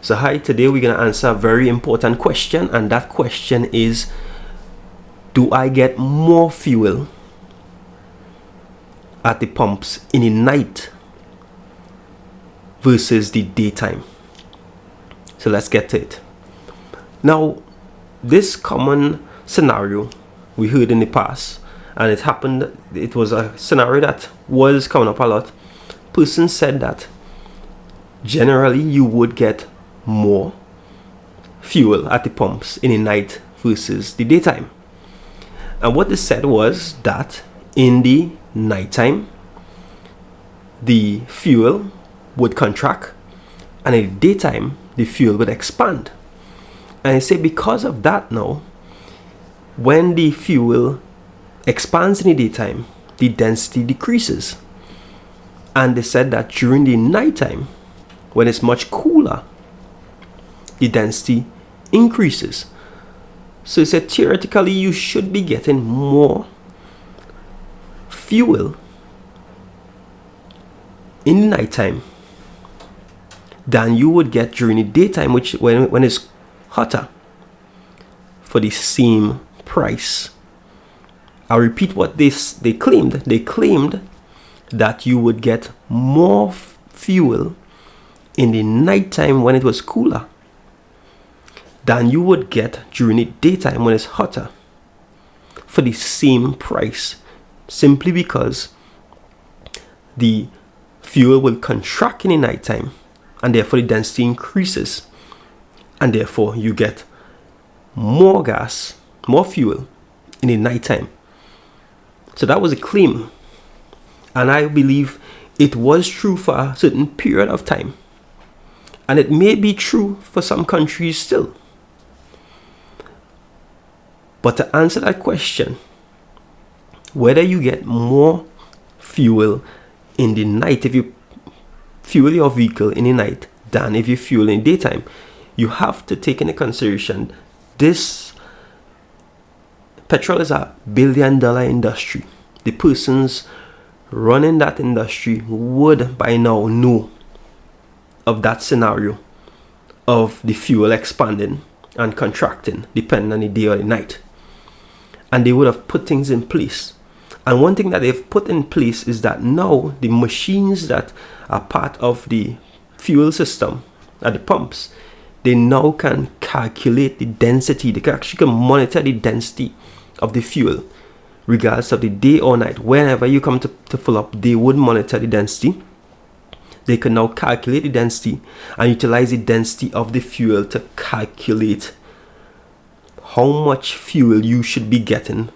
So hi, today we're going to answer a very important question, and that question is, do I get more fuel at the pumps in the night versus the daytime? So let's get to it. Now, this common scenario we heard in the past, and it was a scenario that was coming up a lot. Person said that generally you would get more fuel at the pumps in the night versus the daytime. And what they said was that in the nighttime the fuel would contract, and in the daytime the fuel would expand. And I say because of that, now when the fuel expands in the daytime, the density decreases. And they said that during the nighttime, when it's much cooler, the density increases. So he said theoretically you should be getting more fuel in the nighttime than you would get during the daytime, which when it's hotter, for the same price. I'll repeat what they claimed. They claimed that you would get more fuel in the nighttime when it was cooler than you would get during the daytime when it's hotter, for the same price, simply because the fuel will contract in the nighttime, and therefore the density increases, and therefore you get more fuel in the nighttime. So that was a claim, and I believe it was true for a certain period of time, and it may be true for some countries still. But to answer that question, whether you get more fuel in the night if you fuel your vehicle in the night than if you fuel in the daytime, you have to take into consideration this. Petrol is a billion-dollar industry. The persons running that industry would by now know of that scenario of the fuel expanding and contracting depending on the day or the night. And they would have put things in place. And one thing that they've put in place is that now the machines that are part of the fuel system at the pumps, they now can calculate the density. They can actually monitor the density of the fuel regardless of the day or night. Whenever you come to fill up, they would monitor the density. They can now calculate the density and utilize the density of the fuel to calculate how much fuel you should be getting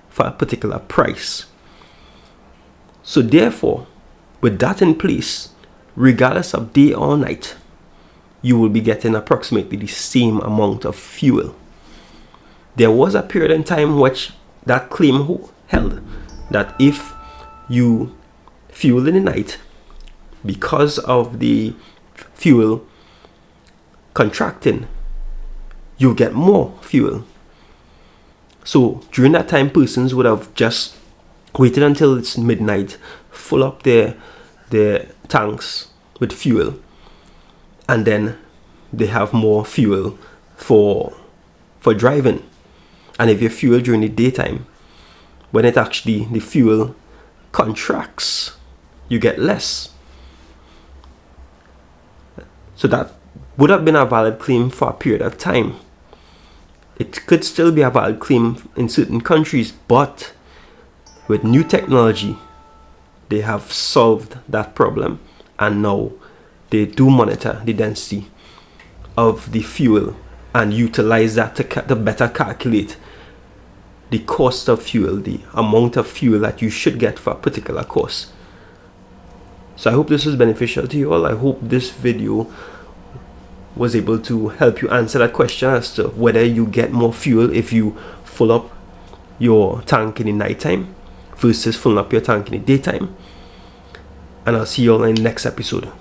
for a particular price. So therefore, with that in place, regardless of day or night, you will be getting approximately the same amount of fuel. There was a period in time which that claim held that if you fuel in the night, because of the fuel contracting, you get more fuel. So during that time, persons would have just waited until it's midnight, fill up their tanks with fuel, and then they have more fuel for driving. And if you fuel during the daytime, when the fuel contracts, you get less. So that would have been a valid claim for a period of time. It could still be a valid claim in certain countries, but with new technology, they have solved that problem, and now they do monitor the density of the fuel and utilize that to better calculate the cost of fuel, the amount of fuel that you should get for a particular cost. So I hope this was beneficial to you all. I hope this video was able to help you answer that question as to whether you get more fuel if you fill up your tank in the nighttime versus filling up your tank in the daytime. And I'll see you all in the next episode.